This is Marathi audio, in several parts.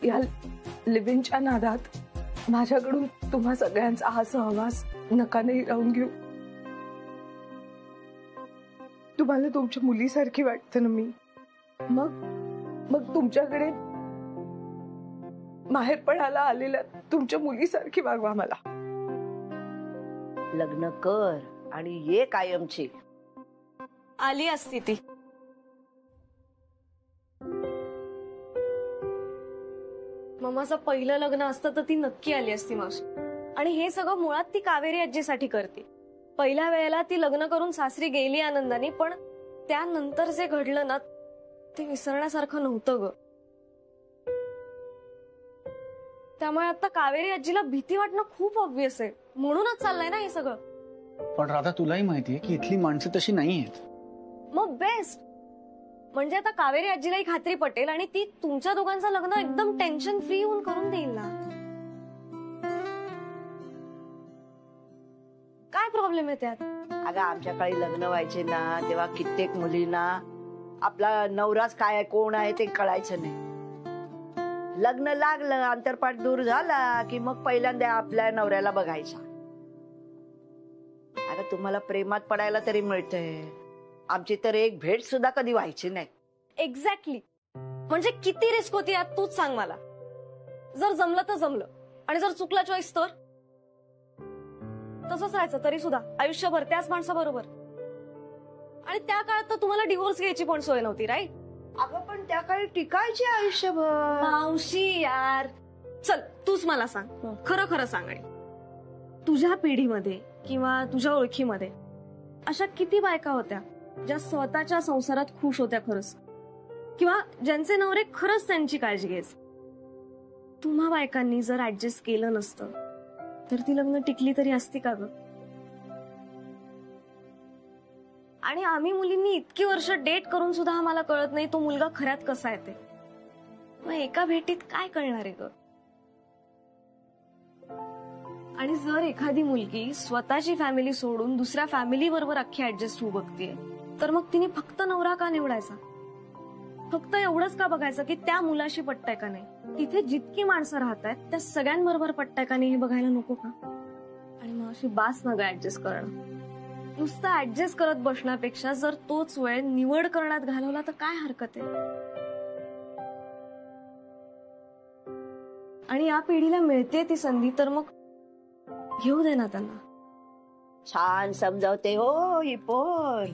या लिव्हिंगच्या नादात माझ्याकडून तुम्हा सगळ्यांचा हा सहवास नका नाही राहून घेऊ. तुम्हाला तुमच्या मुलीसारखी वाटते ना मी, मग तुमच्याकडे माहेरपणाला आलेल्या तुमच्या मुलीसारखी वागवा मला. लग्न कर आणि ये कायमची. आली असती ती. मम्माचं पहिलं लग्न असतं तर ती नक्की आली असती मावशी. आणि हे सगळं मुळात ती कावेरी आजीसाठी करते. पहिल्या वेळेला ती लग्न करून सासरी गेली आनंदाने, पण त्यानंतर जे घडलं ना ते विसरण्यासारखं नव्हतं ग. त्यामुळे आता कावेरी आजीला भीती वाटणं खूप ऑब्वियस आहे, म्हणूनच चाललंय ना हे सगळं. पण राधा तुलाही माहितीये की इथली माणसं तशी नाही आहेत. मग बेस्ट. म्हणजे आता कावेरी आजीलाही खात्री पटेल आणि ती तुमच्या दोघांचं लग्न एकदम टेन्शन फ्री होऊन करून देईल ना. काय प्रॉब्लेम आहे त्यात? अगं आमच्या काळी लग्न व्हायचे ना तेव्हा कित्येक मुलींना आपला नवराच काय कोण आहे ते कळायचं नाही. लग्न लागलं, अंतरपाठ दूर झाला की मग पहिल्यांदा आपल्या नवऱ्याला बघायचा. अगं तुम्हाला प्रेमात पडायला तरी मिळतंय, आमची तर एक भेट सुद्धा कधी व्हायची नाही. एक्झॅक्टली. म्हणजे किती रिस्क होती यात तूच सांग मला. जर जमलं तर जमलं, आणि जर चुकला चॉईस तर तसंच राहायचं तरी सुद्धा आयुष्यभर त्याच माणसाबरोबर. आणि त्या काळात तर तुम्हाला डिवोर्स घ्यायची पण सोय नव्हती, राईट? अगं पण त्या काळी टिकायची आयुष्यभर. मावशी यार, चल तूच मला सांग, खरं खरं सांग. आणि तुझ्या पिढीमध्ये किंवा तुझ्या ओळखीमध्ये अशा किती बायका होत्या ज्या स्वतःच्या संसारात खुश होत्या खरंच, किंवा ज्यांचे नवरे खरंच त्यांची काळजी घ्यायचे? तुम्हा बायकांनी जर ऍडजस्ट केलं नसतं तर ती लग्न टिकली तरी असती का ग? आणि आम्ही मुलींनी इतकी वर्ष डेट करून सुद्धा आम्हाला कळत नाही तो मुलगा खऱ्यात कसा आहे ते. मग एका भेटीत काय कळणार आहे ग? आणि जर एखादी मुलगी स्वतःची फॅमिली सोडून दुसऱ्या फॅमिली बरोबर अख्खी ऍडजस्ट होऊ बघतीये, तर मग तिने फक्त नवरा का निवडायचा? फक्त एवढंच का बघायचं की त्या मुलाशी पटताय का नाही? तिथे जितकी माणसं राहतात त्या सगळ्यांबरोबर पटताय का नाही हे बघायला नको का? आणि मग अशी बास न ग ऍडजस्ट करणं. नुसतं ऍडजस्ट करत बसण्यापेक्षा जर तोच वेळ निवड करण्यात घालवला तर काय हरकत आहे? आणि या पिढीला मिळते ती संधी तर मग घेऊ दे ना त्यांना. छान समजावते हो ही पोर.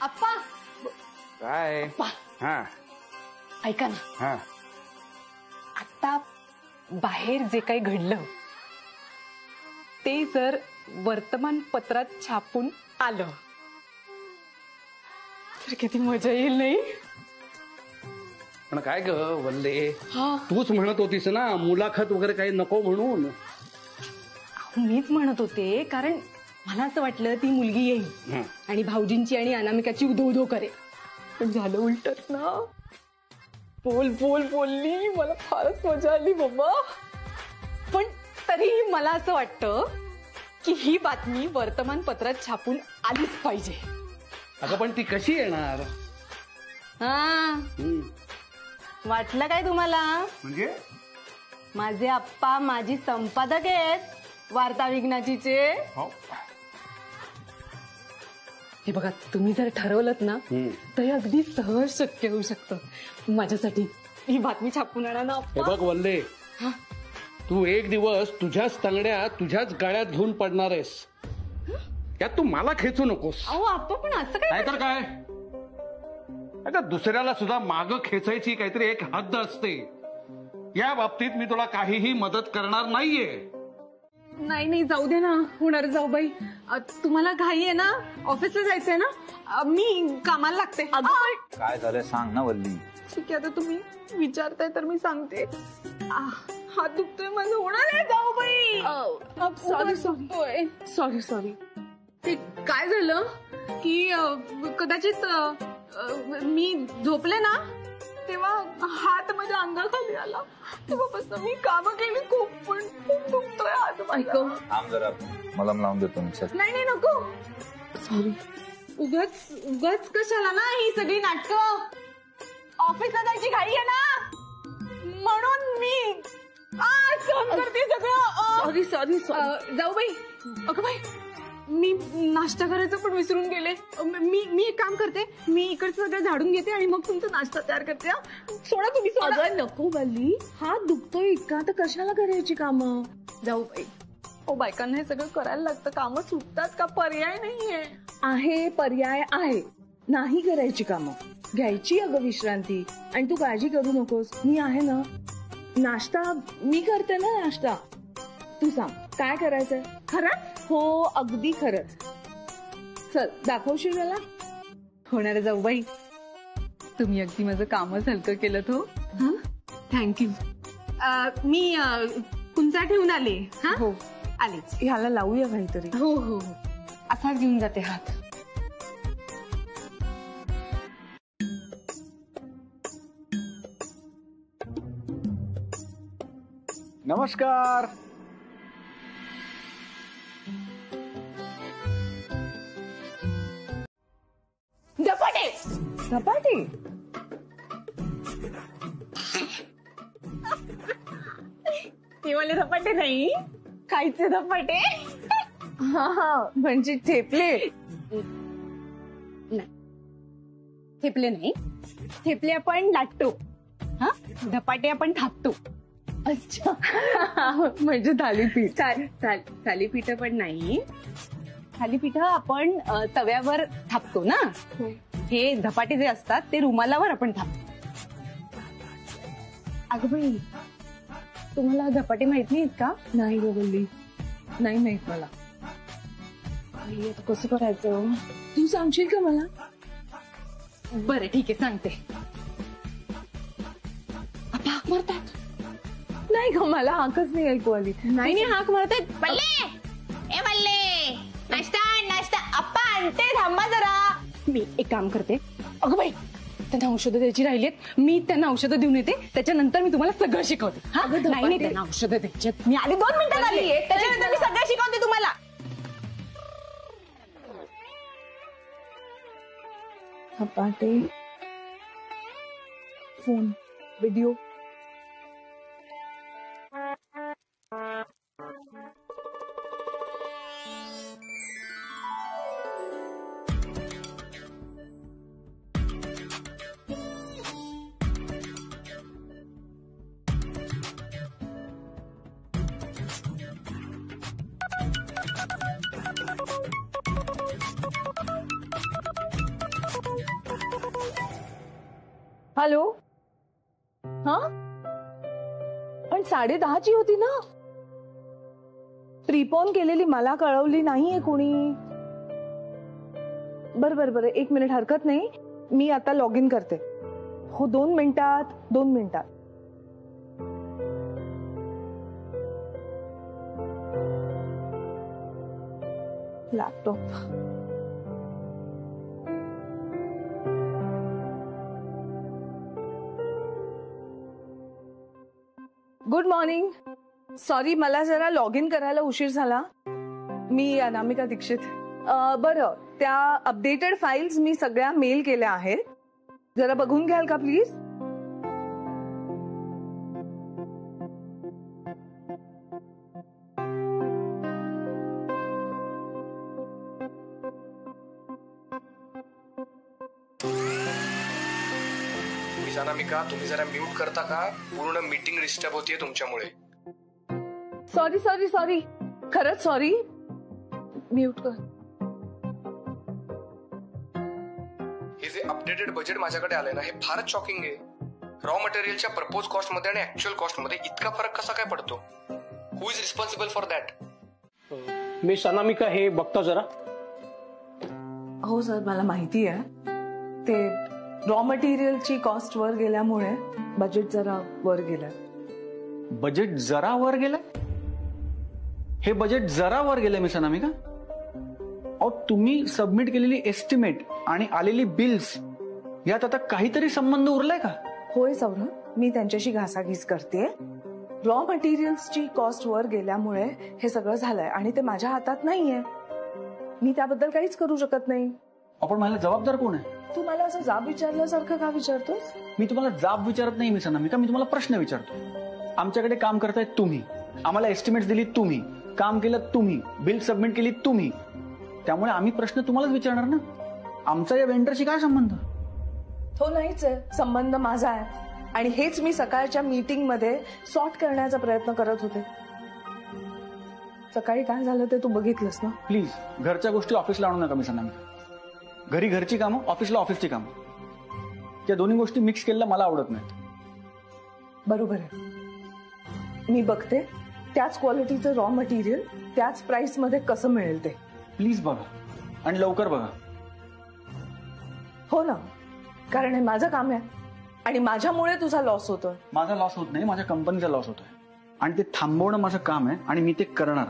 अप्पा काय? हा ऐका ना, हा आता बाहेर जे काही घडलं ते जर वर्तमानपत्रात छापून आलं तर किती मजा येईल नाही? पण काय ग वल्ले, तूच म्हणत होतीस ना मुलाखत वगैरे काही नको म्हणून. मीच म्हणत होते, कारण मला असं वाटलं ती मुलगी येईल आणि भाऊजींची आणि अनामिकाची उधो करेल, पण झालं उलटच ना. बोलली, मला फारच मजा आली बाबा. पण तरीही मला असं वाटतं की ही बातमी वर्तमानपत्रात छापून आलीच पाहिजे. अगं पण ती कशी येणार? वाटलं काय तुम्हाला? म्हणजे माझे आप्पा माझी संपादक आहेत वार्ता विज्ञाचीचे. हे बघा, तुम्ही जर ठरवलत ना तर अगदी सहज शक्य होऊ शकतं माझ्यासाठी ही बातमी छापून आणा ना. हे बघ वल्ले, तू एक दिवस तुझ्याच तंगड्या तुझ्याच गळ्यात घेऊन पडणार आहेस. यात तू मला खेचू नकोस. अहो आप्पा, पण असं काय? नाहीतर काय? अगं दुसऱ्याला सुद्धा माग खेचायची काहीतरी एक हद्द असते. या बाबतीत मी तुला काहीही मदत करणार नाहीये. नाही जाऊ दे ना, होणार जाऊबाई. तुम्हाला घाई आहे ना, ऑफिसला जायचंय ना, मी कामाला लागते. काय झालं सांग ना वल्ली. ठीक आहे, आता तुम्ही विचारताय तर मी सांगते. हात दुखतोय माझं, होणार आहे जाऊबाई. सॉरी. ते काय झालं की कदाचित मी झोपले ना तेव्हा हात माझ्या अंगाखाली आला. तेव्हापासून मी कामं केली खूप, पण खूप दुखतोय हात माझा. थांब जरा, मलम लावून देतो मी. चल. नाही नाही नको. सॉरी. उगाच कशाला ना ही सगळी नाटकं. ऑफिसला जायची घाई आहे ना, म्हणून मी सहन करते सगळं. सॉरी जाऊ बाई. अगं बाई, मी नाश्ता करायचं पण विसरून गेले. मी एक काम करते, मी इकडचं सगळं झाडून घेते आणि मग तुमचा नाश्ता तयार करते. सोडा तुम्ही. सोडा. नको वल्ली, हात दुखतोय इतका तर कशाला करायची कामं. जाऊ बाई. ओ बायकांना हे सगळं करायला लागतं. कामं सुटतात का? पर्याय नाहीये. आहे, पर्याय आहे. नाही करायची कामं, घ्यायची अगं विश्रांती. आणि तू काळजी करू नकोस, मी आहे ना. नाश्ता मी करते ना. नाश्ता तू सांग काय करायचंय. खरंच? हो, अगदी खरंच. चल, दाखवशील मला. होणार जाऊ बाई. तुम्ही अगदी माझं कामच हलकं केलं तो. थँक्यू. मी कुंचा ठेवून आले. हो, आलेच. ह्याला लावूया काहीतरी. हो हो हो, असाच घेऊन जाते हात. नमस्कार. धपाटे. धपाटे. हे वाले धपाटे नाही, खायचे धपाटे. हा, म्हणजे ठेपले. थेपले नाही, थेपले आपण लाटतो. धपाटे आपण थापतो. अच्छा. म्हणजे थालीपीठ. थालीपीठ पण नाही, थालीपीठ आपण तव्यावर थापतो ना. हे धपाटे जे असतात ते रुमालावर आपण थापतो. अगं बाई, तुम्हाला धपाटे माहित नाहीत का? नाही ग वल्ली, नाही माहित मला. आता कसं करायचं? तू सांगशील का मला? बरं ठीक आहे, सांगते. आता हाक मारतात. नाही ग, मला हाकच नाही ऐकू आली. नाही हाक मारतात. बल्ले, ए बल्ले, नाश्ता नाश्ता अप्पा आणते, थांबा जरा. मी एक काम करते. अगं बाई, त्यांना औषधं द्यायची राहिलीत. मी त्यांना औषधं देऊन येते, त्याच्यानंतर मी तुम्हाला सगळं शिकवते. नाही त्यांना औषधं द्यायच्यात. मी आधी 2 मिनिटात आली, त्याच्यानंतर मी सगळं शिकवते तुम्हाला. धपाटे, फोन, व्हिडिओ. हॅलो. हा, पण 10:30ची होती ना. प्रीपोन केलेली, मला कळवली नाहीये कोणी. बरं 1 मिनिट, हरकत नाही. मी आता लॉग इन करते. हो, 2 मिनिटात. 2 मिनिटात. लॅपटॉप. Good morning. सॉरी, मला जरा लॉग इन करायला उशीर झाला. मी अनामिका दीक्षित. बरं, त्या अपडेटेड फाईल्स मी सगळ्या मेल केल्या आहेत. जरा बघून घ्याल का प्लीज? अनामिका, तुम्ही जरा म्यूट करता का? पूर्ण मीटिंग डिस्टर्ब होतीये तुमच्यामुळे. सॉरी. खरंच सॉरी. म्यूट कर. हे जे अपडेटेड बजेट माझ्याकडे आलंय ना, हे फारच शॉकिंग आहे. रॉ मटेरियलच्या प्रपोज कॉस्ट मध्ये आणि ऍक्च्युअल कॉस्ट मध्ये इतका फरक कसा काय पडतो? Who is responsible for that? Miss Anamika, हे बघता जरा. हो सर, मला माहिती आहे. ते रॉ मटेरियलची कॉस्ट वर गेल्यामुळे बजेट जरा वर गेलंय. बजेट जरा वर गेलंय? हे बजेट जरा वर गेलंय मिस अनामिका? अहो, तुम्ही सबमिट केलेली एस्टिमेट आणि आलेली बिल्स यात आता काहीतरी संबंध उरलाय का? होय सौरभ, मी त्यांच्याशी घासाघीस करते. रॉ मटेरियल्सची कॉस्ट वर गेल्यामुळे हे सगळं झालंय आणि ते माझ्या हातात नाहीये. मी त्याबद्दल काहीच करू शकत नाही. आपण मला जबाबदार कोण आहे? तू मला असं जाब विचारल्यासारखं का विचारतोस? मी तुम्हाला जाब विचारत नाही मिस अनामिका, मी तुम्हाला प्रश्न विचारतो. आमच्याकडे काम करताय तुम्ही, आम्हाला एस्टिमेट दिली तुम्ही, काम केलं तुम्ही, बिल सबमिट केली तुम्ही, त्यामुळे आम्ही प्रश्न तुम्हालाच विचारणार ना. आमचा या वेंडरशी काय संबंध? तो नाहीच आहे, संबंध माझा आहे. आणि हेच मी सकाळच्या मीटिंग मध्ये सॉर्ट करण्याचा प्रयत्न करत होते. सकाळी काय झालं ते तू बघितलंस ना. प्लीज घरच्या गोष्टी ऑफिसला आणू नका मिस अनामिका. घरी घरची कामं, ऑफिसला ऑफिसची कामं, त्या दोन्ही गोष्टी मिक्स केलेल्या मला आवडत नाहीत. बरोबर आहे, मी बघते त्याच क्वालिटीचं रॉ मटेरियल त्याच प्राइस मध्ये कसं मिळेल ते. प्लीज बघा आणि लवकर बघा. हो ना, कारण हे माझं काम आहे आणि माझ्यामुळे तुझा लॉस होतोय. माझा लॉस होत नाही, माझ्या कंपनीचा लॉस होतोय आणि ते थांबवणं माझं काम आहे आणि मी ते करणार.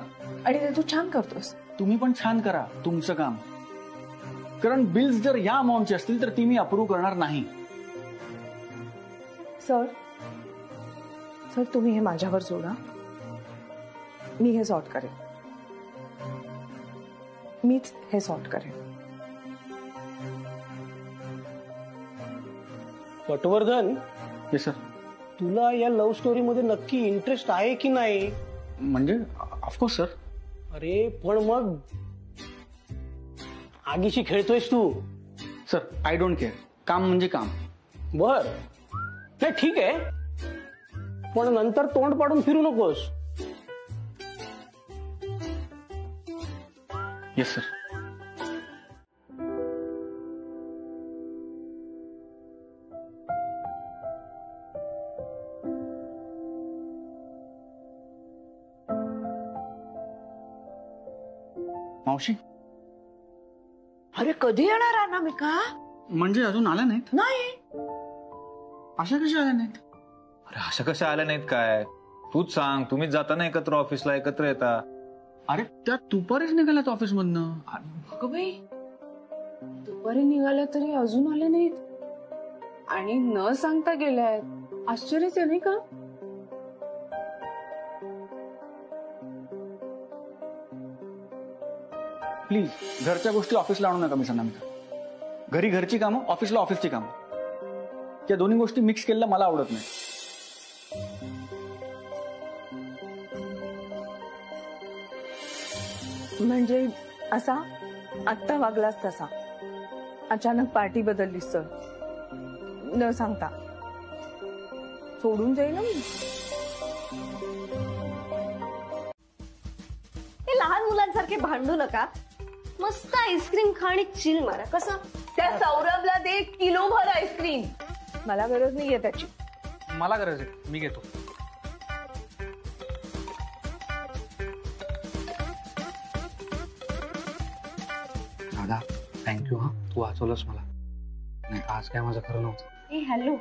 आणि ते तू छान करतोस. तुम्ही पण छान करा तुमचं काम, कारण बिल्स जर या अमाऊंटचे असतील तर ती मी अप्रूव्ह करणार नाही. सर तुम्ही हे माझ्यावर सोडा, मी हे सॉर्ट करेन. मीच हे सॉर्ट करेन. Patwardhan, yes sir. तुला या लव्ह स्टोरी मध्ये नक्की इंटरेस्ट आहे की नाही? म्हणजे ऑफकोर्स सर. अरे पण मग आगीशी खेळतोयस तू. सर आय डोंट केअर, काम म्हणजे काम. बर, नाही ठीक आहे, पण नंतर तोंड पाडून फिरू नकोस. Yes sir. मावशी, अरे कधी येणार अनामिका? म्हणजे अजून आल्या नाहीत? नाही. अशा कशा आल्या नाहीत? अरे अशा कशा आल्या नाहीत काय? तूच सांग. तुम्हीच जाता ना एकत्र ऑफिसला, एकत्र येता. अरे त्या दुपारीच निघाल्यात ऑफिस मधनं. अगं बाई, दुपारी निघाल्या तरी अजून आले नाहीत आणि न सांगता गेल्यात. आश्चर्यच आहे नाही का? प्लीज घरच्या गोष्टी ऑफिसला आणू नका मिस अनामिका. घरी घरची कामं, ऑफिसला ऑफिसची कामं, त्या दोन्ही गोष्टी मिक्स केलेल्या मला आवडत नाही. म्हणजे असा आत्ता वागलास तसा, अचानक पार्टी बदललीस तर न सांगता सोडून जाईल ना मी. हे लहान मुलांसारखे भांडू नका. मस्त आईस्क्रीम खा आणि चिल मारा. कसं? त्या सौरभला दे किलोभर आईस्क्रीम. मला गरज नाहीये त्याची. मला गरज आहे, मी घेतो. दादा थँक्यू. हा, तू वाचवलंस मला. नाही आज काय माझं खरं नव्हतं. ए हॅलो,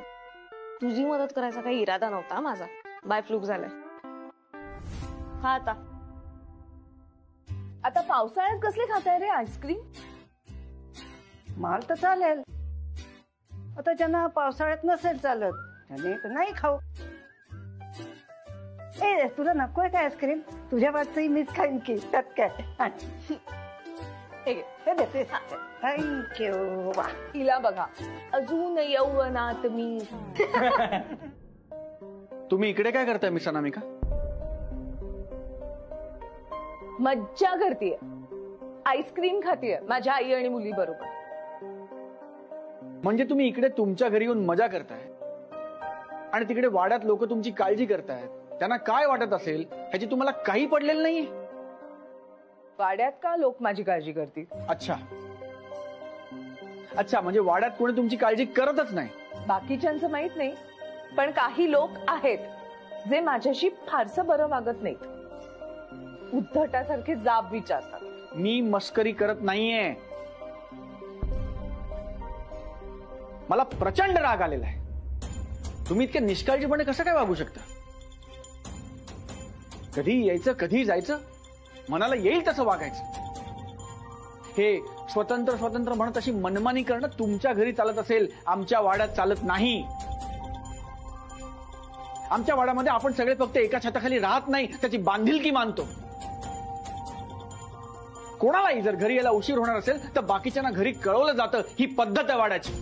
तुझी मदत करायचा काही इरादा नव्हता माझा. बाय फ्लूक झालाय. हा आता आता पावसाळ्यात कसले खाताय रे आईस्क्रीम? माल तर चालेल, आता ज्यांना पावसाळ्यात नसेल चालत त्याने नाही खाऊ. ए तुला नकोय काय आईस्क्रीम? तुझ्या बाजूही मीच खाईन की, त्यात काय. हे देते. थँक्यू. वा, तिला बघा, अजून यौवनात मी. तुम्ही इकडे काय करताय मिस अनामिका? मज्जा करतेय, आईस्क्रीम खातीये माझ्या आई आणि मुली बरोबर. म्हणजे तुम्ही इकडे तुमच्या घरी येऊन मजा करताय आणि तिकडे वाड्यात लोक तुमची काळजी करतायत. त्यांना काय वाटत असेल ह्याची तुम्हाला काही पडलेलं नाहीये. वाड्यात का लोक माझी काळजी करतील? अच्छा अच्छा, म्हणजे वाड्यात कोणी तुमची काळजी करतच नाही. बाकीच्यांचं माहित नाही, पण काही लोक आहेत जे माझ्याशी फारसं बरं वागत नाहीत. उद्धटासारखे जाब विचारतात. मी मस्करी करत नाहीये. मला प्रचंड राग आलेला आहे. तुम्ही इतक्या निष्काळजीपणे कसं काय वागू शकता? कधी यायचं कधी जायचं, मनाला येईल तसं वागायचं. हे स्वतंत्र स्वतंत्र म्हणत अशी मनमानी करणं तुमच्या घरी चालत असेल, आमच्या वाड्यात चालत नाही. आमच्या वाड्यामध्ये आपण सगळे फक्त एका छताखाली राहत नाही, त्याची बांधिलकी मानतो. कोणालाही जर घरी यायला उशीर होणार असेल तर बाकीच्यांना घरी कळवलं जातं. ही पद्धत आहे वाड्याची.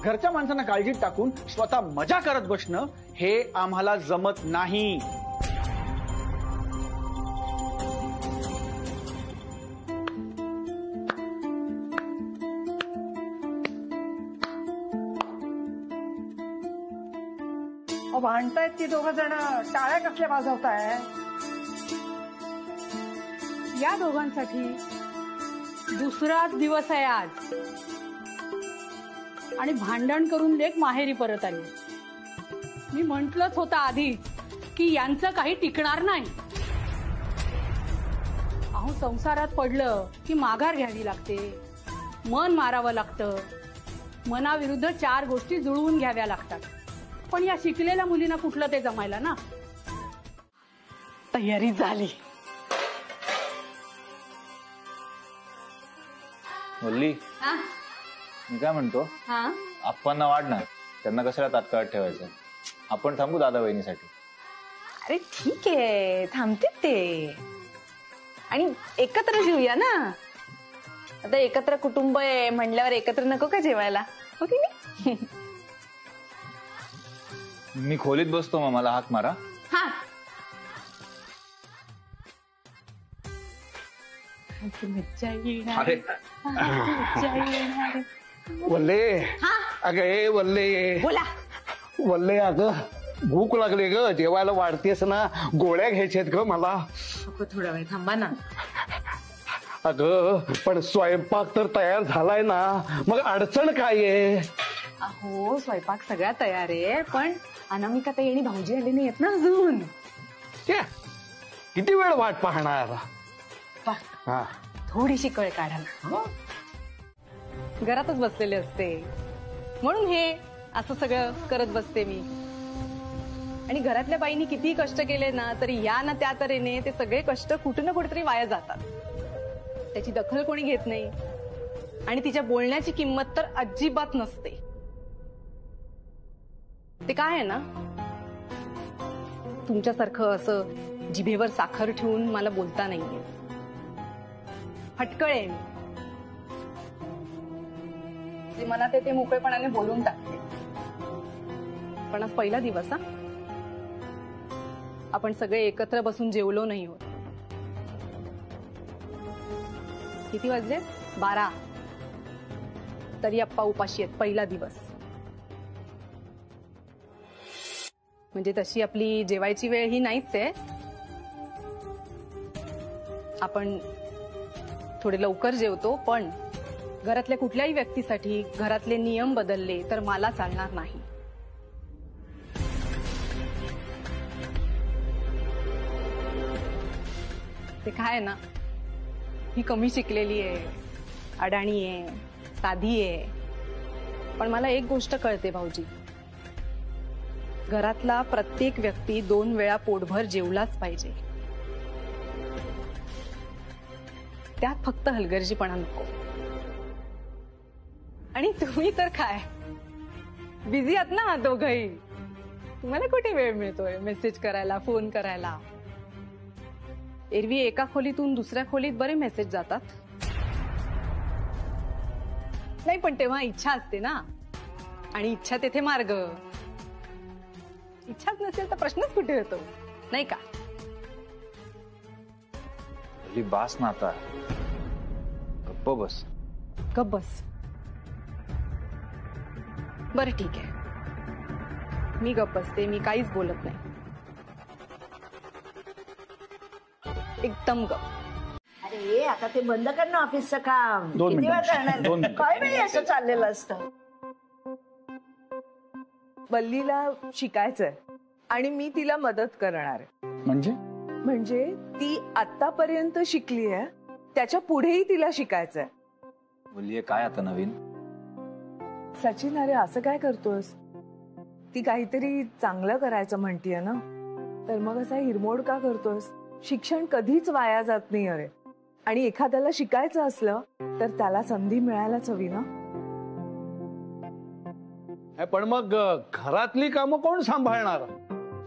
घरच्या माणसांना काळजीत टाकून स्वतः मजा करत बसणं हे आम्हाला जमत नाही. भांडतायत ती दोघं जण, टाळ्या कसल्या वाजवताय? या दोघांसाठी दुसराच दिवस आहे आज, आणि भांडण करून लेक माहेरी परत आली. मी म्हंटलच होतं आधीच की यांचं काही टिकणार नाही. अहो, संसारात पडलं की माघार घ्यावी लागते, मन मारावं लागतं, मनाविरुद्ध 4 गोष्टी जुळवून घ्याव्या लागतात. पण या शिकलेल्या मुलींना कुठलं ते जमायला ना. तयारी झाली. वल्ली, हा? मी काय म्हणतो, हा? आप्पांना वाढणार, त्यांना कशाला तात्काळ ठेवायचं? आपण थांबू दादा बहिणीसाठी. अरे ठीक आहे, थांबते ते. आणि एकत्र जेऊया ना. आता एकत्र कुटुंब आहे म्हणल्यावर एकत्र नको का जेवायला, हो की नाही? मी खोलीत बसतो, मग मला हाक मारा. हा. मज्जा येणार. अरे मज्जा येणार. वल्ले, अगं ए वल्ले, बोला. वल्ले, अगं भूक लागली ग, जेवायला वाढतेस ना, गोळ्या घ्यायच्यात ग मला. थोडा वेळ थांबा ना. अगं पण स्वयंपाक तर तयार झालाय ना, मग अडचण काय आहे? अहो, स्वयंपाक सगळा तयार आहे, पण अनामिका ताई आणि भाऊजी आले नाही आहेत ना अजून. त्या, किती वेळ वाट पाहणार? हा, थोडीशी कळ काढा ना. घरातच बसलेले असते म्हणून हे असं सगळं करत बसते मी. आणि घरातल्या बाईंनी किती कष्ट केले ना तरी या ना त्या तऱ्हेने ते सगळे कष्ट कुठे ना कुठेतरी वाया जातात. त्याची दखल कोणी घेत नाही, आणि तिच्या बोलण्याची किंमत तर अजिबात नसते. ते काय आहे ना, तुमच्यासारखं असं जिभेवर साखर ठेवून मला बोलता नाहीये. फटकळ आहे मी. जे मनात येते मोकळेपणाने बोलून टाकते. पण आज पहिला दिवस, हा, आपण सगळे एकत्र बसून जेवलो नाही होत. किती वाजले? 12. तरी अप्पा उपाशी आहेत. पहिला दिवस म्हणजे तशी आपली जेवायची वेळ ही नाहीच आहे. आपण थोडे लवकर जेवतो, पण घरातल्या कुठल्याही व्यक्तीसाठी घरातले नियम बदलले तर मला चालणार नाही. ते काय आहे ना, ही कमी शिकलेली आहे, अडाणी आहे, साधी आहे. पण मला एक गोष्ट कळते भाऊजी, घरातला प्रत्येक व्यक्ती 2 वेळा पोटभर जेवलाच पाहिजे. त्यात फक्त हलगर्जीपणा नको. आणि तुम्ही तर काय बिझी आहात ना दोघंही. तुम्हाला कुठे वेळ मिळतोय मेसेज करायला, फोन करायला? एरवी एका खोलीतून दुसऱ्या खोलीत बरे मेसेज जातात. नाही, पण तेव्हा इच्छा असते ना, आणि इच्छा तेथे मार्ग. इच्छाच नसेल तर प्रश्नच कुठे येतो, नाही का? बास ना आता, गप्प बस. गप्प बस. बरं ठीक आहे, मी गप्प बसते. मी काहीच बोलत नाही, एकदम गप्प. अरे आता ते बंद कर ना ऑफिसचं काम. 2 किती वेळ मिनिटं. करणार? 2 मिनिटं. काय वेळ असं चाललेलं असतं? वल्लीला शिकायचंय आणि मी तिला मदत करणार आहे. म्हणजे ती आतापर्यंत शिकली आहे, त्याच्या पुढेही तिला शिकायचंय. बोलिये काय आता नवीन? सचिन, अरे असं काय करतोस? ती काहीतरी चांगलं करायचं म्हणतीये ना, तर मग असा हिरमोड का करतोस? शिक्षण कधीच वाया जात नाही अरे. आणि एखाद्याला शिकायचं असलं तर त्याला संधी मिळायलाच हवी ना. पण मग घरातली कामं कोण सांभाळणार?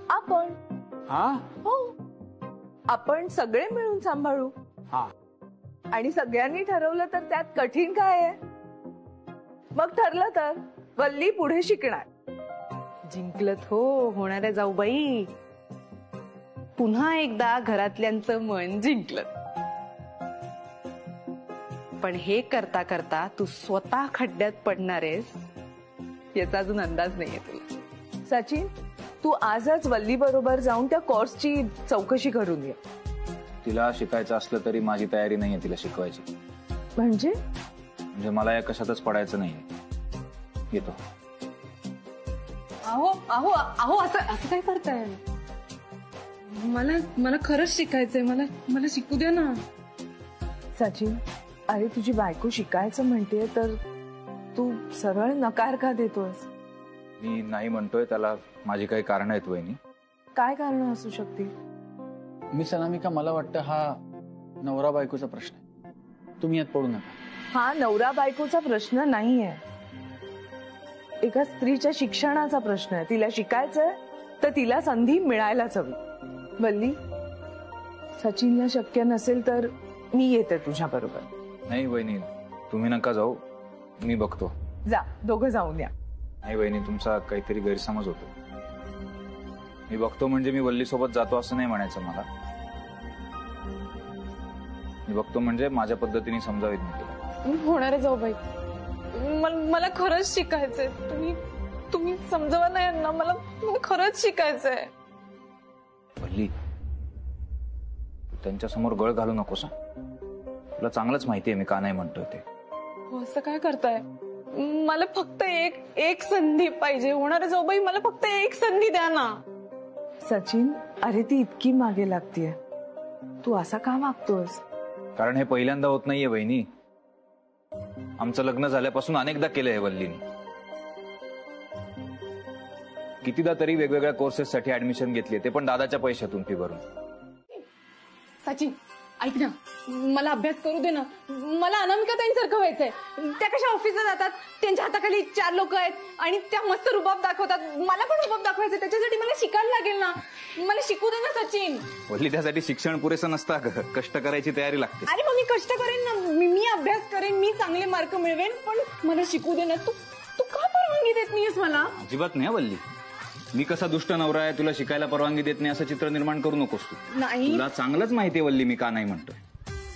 आपण. हा हो, आपण सगळे मिळून सांभाळू. हा आणि सगळ्यांनी ठरवलं तर त्यात कठीण काय आहे? मग ठरलं तर वल्ली पुढे शिकणार. जिंकलत हो होणाऱ्या जाऊबाई. पुन्हा एकदा घरातल्यांचं मन जिंकलं. पण हे करता करता तू स्वतः खड्ड्यात पडणार आहेस याचा अजून अंदाज नाहीये तुला. सचिन, तू आजच वल्ली बरोबर जाऊन त्या कोर्सची चौकशी करून ये. तिला शिकायचं असलं तरी माझी तयारी नाहीये तिला शिकवायची. म्हणजे म्हणजे मला या कशातच पडायचं नाहीये. येतो. अहो अहो अहो असं असं काय करताय? मला खरंच शिकायचंय. मला शिकू द्या ना. सचिन, अरे तुझी बायको शिकायचं म्हणतेय तर तू सरळ नकार का देतोस? मी नाही म्हणतोय त्याला माझी काही कारण आहेत वहिनी. काय कारण असू शकतील? मिस अनामिका, मला वाटतं हा नवरा बायकोचा प्रश्न आहे. तुम्ही यात पडू नका. हा नवरा बायकोचा प्रश्न नाहीये, एका स्त्रीच्या शिक्षणाचा प्रश्न आहे. तिला शिकायचंय तर तिला संधी मिळायलाच हवी. वल्ली, सचिनला शक्य नसेल तर मी येते तुझ्या बरोबर. नाही वहिनी, तुम्ही नका जाऊ, मी बघतो. जा, दोघं जाऊन या. नाही वहिनी, तुमचा काहीतरी गैरसमज होतो. मी बघतो म्हणजे मी वल्ली सोबत जातो असं नाही म्हणायचं मला. मी बघतो म्हणजे माझ्या पद्धतीने समजावीत मी तिला. होणाऱ्या जाऊबाई, मला खरंच शिकायचंय. तुम्ही समजवा नाही यांना. मला खरंच शिकायचंय. वल्ली, तू त्यांच्यासमोर गळ घालू नकोस. तुला चांगलंच माहितीये मी का नाही म्हणतोय ते. असं काय करताय? मला फक्त एक संधी पाहिजे. होणाऱ्या जाऊबाई, मला फक्त एक संधी द्या ना. सचिन, अरे ती इतकी मागे लागतीये, तू असा का वागतोस? कारण हे पहिल्यांदा होत नाहीये वहिनी. आमचं लग्न झाल्यापासून अनेकदा केलंय वल्लीने. कितीदा तरी वेगवेगळ्या कोर्सेससाठी ऍडमिशन घेतली, ते पण दादाच्या पैशातून फी भरून. सचिन, ऐक ना, मला अभ्यास करू दे ना. मला अनामिका ताईंसारखं व्हायचंय. त्या कशा ऑफिसला जातात, त्यांच्या हाताखाली 4 लोक आहेत आणि त्या मस्त रुबाब दाखवतात. मला पण रुबाब दाखवायचं, त्याच्यासाठी मला शिकायला लागेल ना. मला शिकू दे ना सचिन. वल्ली, त्यासाठी शिक्षण पुरेसं नसतं, कष्ट करायची तयारी लागते. अरे मग मी कष्ट करेन ना. मी अभ्यास करेन, मी चांगले मार्क मिळवेन, पण मला शिकू दे ना. तू का परवानगी देत नाहीयेस मला? अजिबात नाही वल्ली. मी कसा दुष्ट नवरा आहे, तुला शिकायला परवानगी देत नाही असं चित्र निर्माण करू नकोस तू. नाही, तुला चांगलंच माहितीये वल्ली मी का नाही म्हणतोय.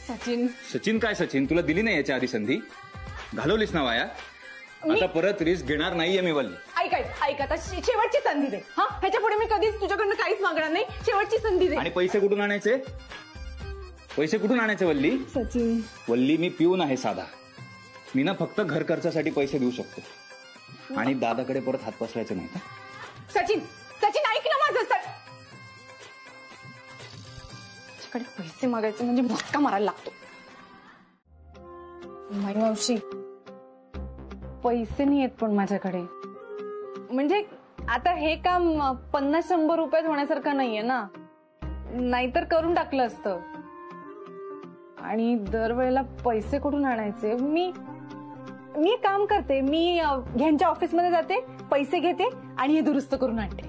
सचिन. सचिन काय सचिन, तुला दिली नाही याच्या आधी संधी, घालवलीस ना वाया. आता परत रिस्क घेणार नाहीये मी वल्ली. ऐक आता शेवटची संधी दे. हा, ह्याच्या पुढे मी कधीच तुझ्याकडनं काहीच मागणार नाही. शेवटची संधी दे. आणि पैसे कुठून आणायचे? पैसे कुठून आणायचे वल्ली? सचिन. वल्ली, मी पिऊन आहे साधा. मी ना फक्त घर खर्चासाठी पैसे देऊ शकतो आणि दादाकडे परत हात पसरायचे नाही. सचिन, सचिन ऐक ना माझं. तुझ्याकडे पैसे मागायचे म्हणजे भस्का मारायला लागतो. मावशी, पैसे नाही आहेत पण माझ्याकडे. म्हणजे आता हे काम 50-100 रुपयात होण्यासारखं नाहीये ना. नाहीतर करून टाकलं असतं. आणि दरवेळेला पैसे कुठून आणायचे? मी एक काम करते. मी ह्यांच्या ऑफिसमध्ये जाते, पैसे घेते आणि हे दुरुस्त करून आणते.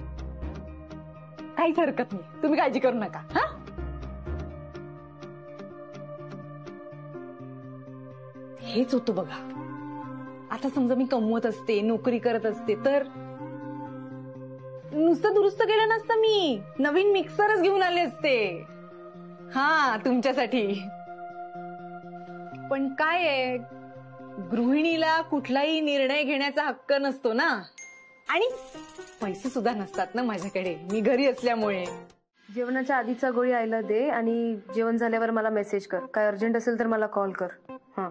काहीच हरकत नाही, तुम्ही काळजी करू नका. हा, हेच होतं बघा. आता समजा मी कमवत असते, नोकरी करत असते तर नुसतं दुरुस्त केलं नसतं. मी नवीन मिक्सरच घेऊन आले असते. हा, तुमच्यासाठी. पण काय आहे, गृहिणीला कुठलाही निर्णय घेण्याचा हक्क नसतो ना. आणि पैसे सुद्धा नसतात ना माझ्याकडे, मी घरी असल्यामुळे. जेवणाच्या आधीचा गोळी आयला दे आणि जेवण झाल्यावर मला मेसेज कर. काय अर्जंट असेल तर मला कॉल कर. हा,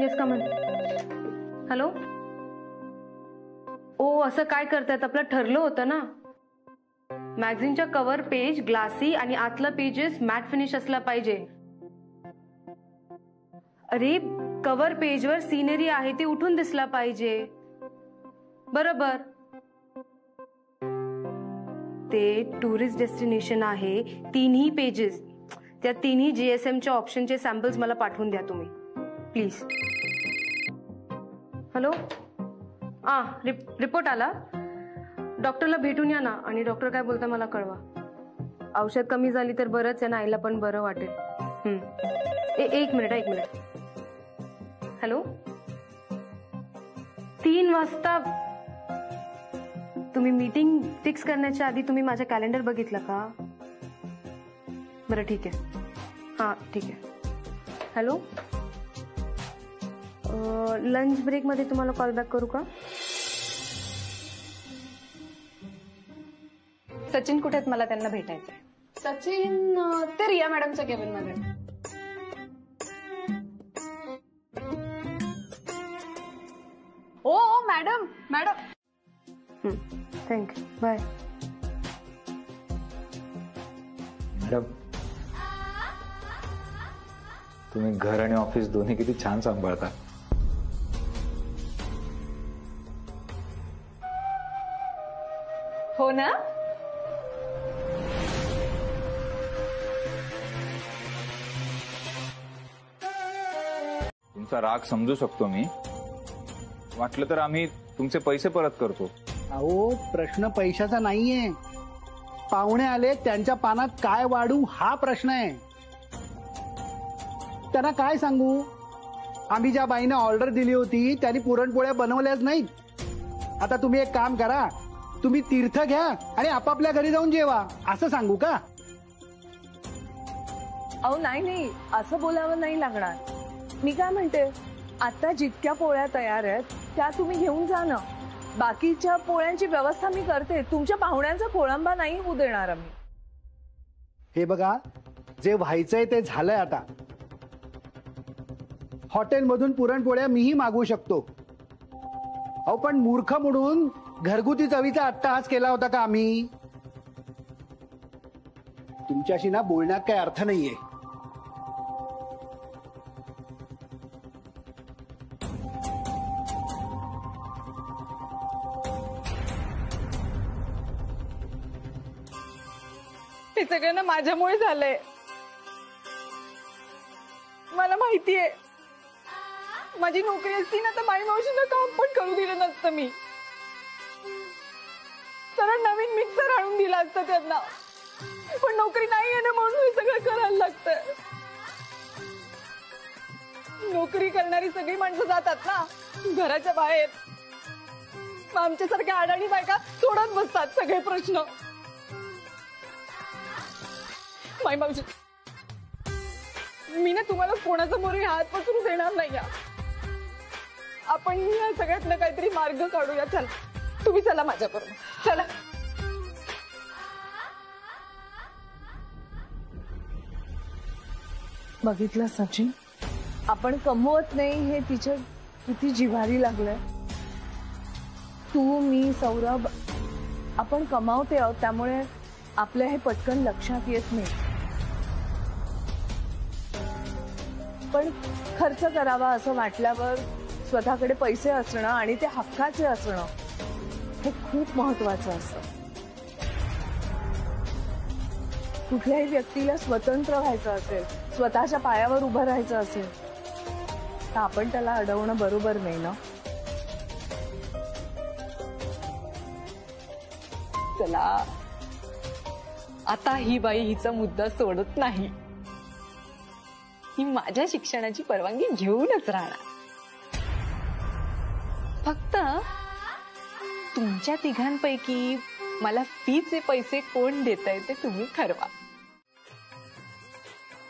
येस कम इन. हॅलो. ओ, असं काय करतायत? आपलं ठरलं होतं ना, मॅगझिनच्या कव्हर पेज ग्लासी आणि आतलं पेजेस मॅट फिनिश असला पाहिजे. अरे, कव्हर पेजवर सिनरी आहे ती उठून दिसला पाहिजे. बरोबर. ते टुरिस्ट डेस्टिनेशन आहे, 3ही पेजेस, त्या 3ही GSMच्या ऑप्शनचे सॅम्पल्स मला पाठवून द्या तुम्ही प्लीज. हॅलो. रिपोर्ट आला. डॉक्टरला भेटून या ना आणि डॉक्टर काय बोलता मला कळवा. औषध कमी झाली तर बरंच आहे ना, आईला पण बरं वाटेल. एक मिनिट. हॅलो, 3 वाजता तुम्ही मीटिंग फिक्स करण्याच्या आधी तुम्ही माझं कॅलेंडर बघितलं का? बरं ठीक आहे. हां ठीक आहे. हॅलो, लंच ब्रेक मध्ये तुम्हाला कॉल बॅक करू का? सचिन कुठे आहेत? मला त्यांना भेटायचंय. सचिन ते रिया मॅडमच्या केबिन मध्ये. ओ मॅडम. Thank you, bye. मॅडम, तुम्ही घर आणि ऑफिस दोन्ही किती छान सांभाळता. हो ना. तुमचा राग समजू शकतो मी. वाटलं तर आम्ही तुमचे पैसे परत करतो. अहो, प्रश्न पैशाचा नाहीये. पाहुणे आले, त्यांच्या पानात काय वाढू हा प्रश्न आहे. त्यांना काय सांगू? आम्ही ज्या बाईने ऑर्डर दिली होती त्यांनी पुरणपोळ्या बनवल्याच नाहीत. आता तुम्ही एक काम करा, तुम्ही तीर्थ घ्या आणि आपापल्या घरी जाऊन जेवा, असं सांगू का? अहो नाही, असं बोलावं नाही लागणार. मी काय म्हणते, आता जितक्या पोळ्या तयार आहेत त्या तुम्ही घेऊन जा ना. बाकीच्या पोळ्यांची व्यवस्था मी करते. तुमच्या पाहुण्यांचा खोळंबा नाही होऊ देणार आम्ही. हे बघा, जे व्हायचंय ते झालंय. आता हॉटेलमधून पुरणपोळ्या मीही मागवू शकतो. अहो, पण मूर्ख म्हणून घरगुती चवीचा अट्टहास केला होता का आम्ही? तुमच्याशी ना बोलण्यात काही अर्थ नाहीये. हे सगळं ना माझ्यामुळे झालंय. मला माहितीये, माझी नोकरी असती ना तर माई मावशीला काम पण करू दिलं नसतं. मी सरळ नवीन मिक्सर आणून दिला असतं त्यांना, पण नोकरी नाही आहे ना म्हणून हे सगळं करायला लागतंय. नोकरी करणारी सगळी माणसं जातात ना घराच्या बाहेर. आमच्यासारख्या अडाणी बायका सोडत बसतात सगळे प्रश्न. माई मावशी, मी ना तुम्हाला कोणासमोर हात पसरू देणार नाही. आपण या सगळ्यातनं काहीतरी मार्ग काढूया. चला, तुम्ही चला माझ्याबरोबर. चला. बघितलं सचिन, आपण कमवत नाही हे तिच्या किती जिव्हारी लागलंय. तू, मी, सौरभ आपण कमावते आहोत, त्यामुळे आपल्या हे पटकन लक्षात येत नाही. पण खर्च करावा असं वाटल्यावर स्वतःकडे पैसे असणं आणि ते हक्काचे असणं हे खूप महत्वाचं असतं. कुठल्याही व्यक्तीला स्वतंत्र व्हायचं असेल, स्वतःच्या पायावर उभं राहायचं असेल तर आपण त्याला अडवणं बरोबर नाही ना. चला, आता ही बाई हिचा मुद्दा सोडत नाही. ही माझ्या शिक्षणाची परवानगी घेऊनच राहणार. फक्त तुमच्या तिघांपैकी मला फीचे पैसे कोण देताय ते तुम्ही ठरवा.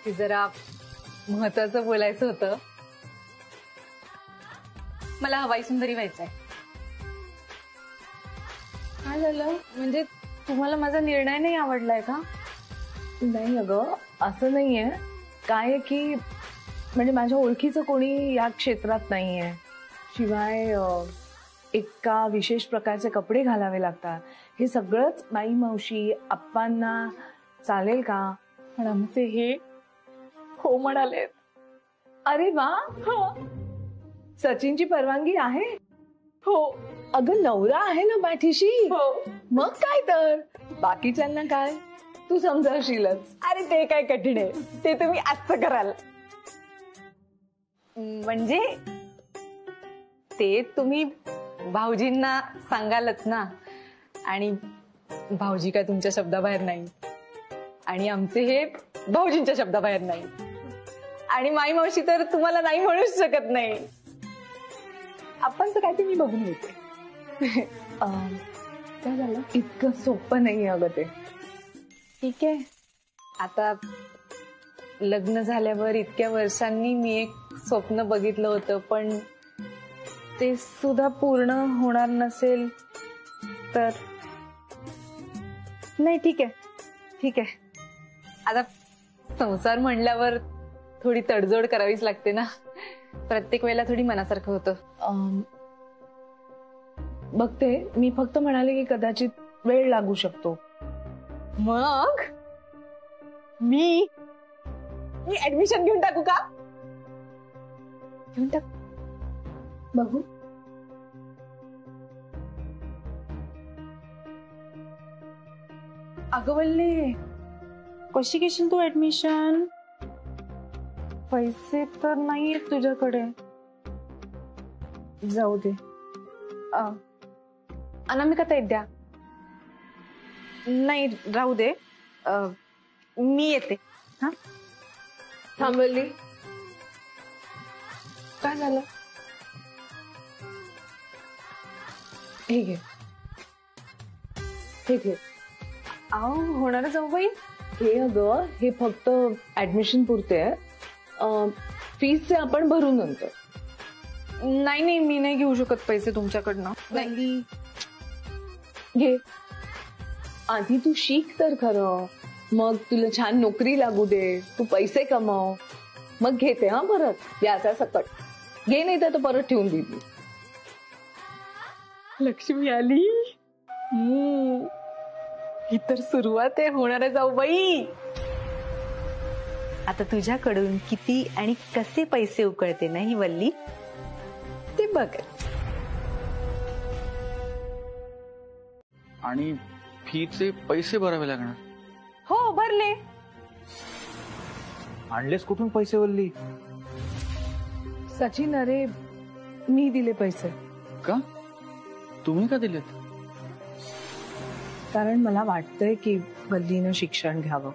हे जरा महत्वाचं बोलायचं होतं. मला हवाई सुंदरी व्हायचंय. काय झालं? म्हणजे तुम्हाला माझा निर्णय नाही आवडलाय का? नाही अगं, असं नाहीये. काय की म्हणजे माझ्या ओळखीचं कोणी या क्षेत्रात नाहीये. शिवाय एका विशेष प्रकारचे कपडे घालावे लागतात. हे सगळंच बाई मावशी आप्पांना चालेल का? पण आमचे हे हो म्हणाले. अरे वा, सचिनची परवानगी आहे? हो. अगं, नवरा आहे ना पाठीशी. हो. मग काय तर, बाकीच्यांना काय तू समजावशीलच. अरे ते काय कठीण आहे, ते तुम्ही आजचं कराल. म्हणजे ते तुम्ही भाऊजींना सांगालच ना. आणि भाऊजी काय तुमच्या शब्दाबाहेर नाही आणि आमचे हे भाऊजींच्या शब्दाबाहेर नाही. आणि माई मावशी तर तुम्हाला नाही म्हणूच शकत नाही. आपण तर काय ते मी बघून येते. काय झालं? इतकं सोपं नाही अगं ते. ठीक आहे. आता लग्न झाल्यावर इतक्या वर्षांनी मी एक स्वप्न बघितलं होतं, पण ते सुद्धा पूर्ण होणार नसेल तर नाही. ठीक आहे. आता संसार म्हणल्यावर थोडी तडजोड करावीच लागते ना. प्रत्येक वेळेला थोडी मनासारखं होतं. बघते, मी फक्त म्हणाले की कदाचित वेळ लागू शकतो. मग मी ऍडमिशन घेऊन टाकू का? घेऊन टाक. बघू. अगं वल्ले, कशी घेशील तू ऍडमिशन? पैसे तर नाहीयेत तुझ्याकडे. जाऊ दे. अनामिका ताई द्या. नाही राहू दे. मी येते. हा थांबवली. काय झालं? हे घे. अहो होणार जाऊ बाई. हे अगं, हे फक्त ऍडमिशन पुरते आहे. फीसचे आपण भरू नंतर. नाही मी नाही घेऊ शकत पैसे तुमच्याकडनं. नाही घे. आधी तू शिक तर खरं, मग तुला छान नोकरी लागू दे, तू पैसे कमाव, मग घेते. हा परत याचा सकट घे, नाही तर परत ठेवून देईल. लक्ष्मी आली. ही तर सुरुवात आहे. होणार जाऊ बाई. आता तुझ्याकडून किती आणि कसे पैसे उकळते ना ही वल्ली, ते बघ. आणि फीचे पैसे भरावे लागणार. हो भरले. आणलेस कुठून पैसे वल्ली? सचिन, अरे मी दिले पैसे. का? तुम्ही का दिलेत? कारण मला वाटतंय की वल्लीनं शिक्षण घ्यावं.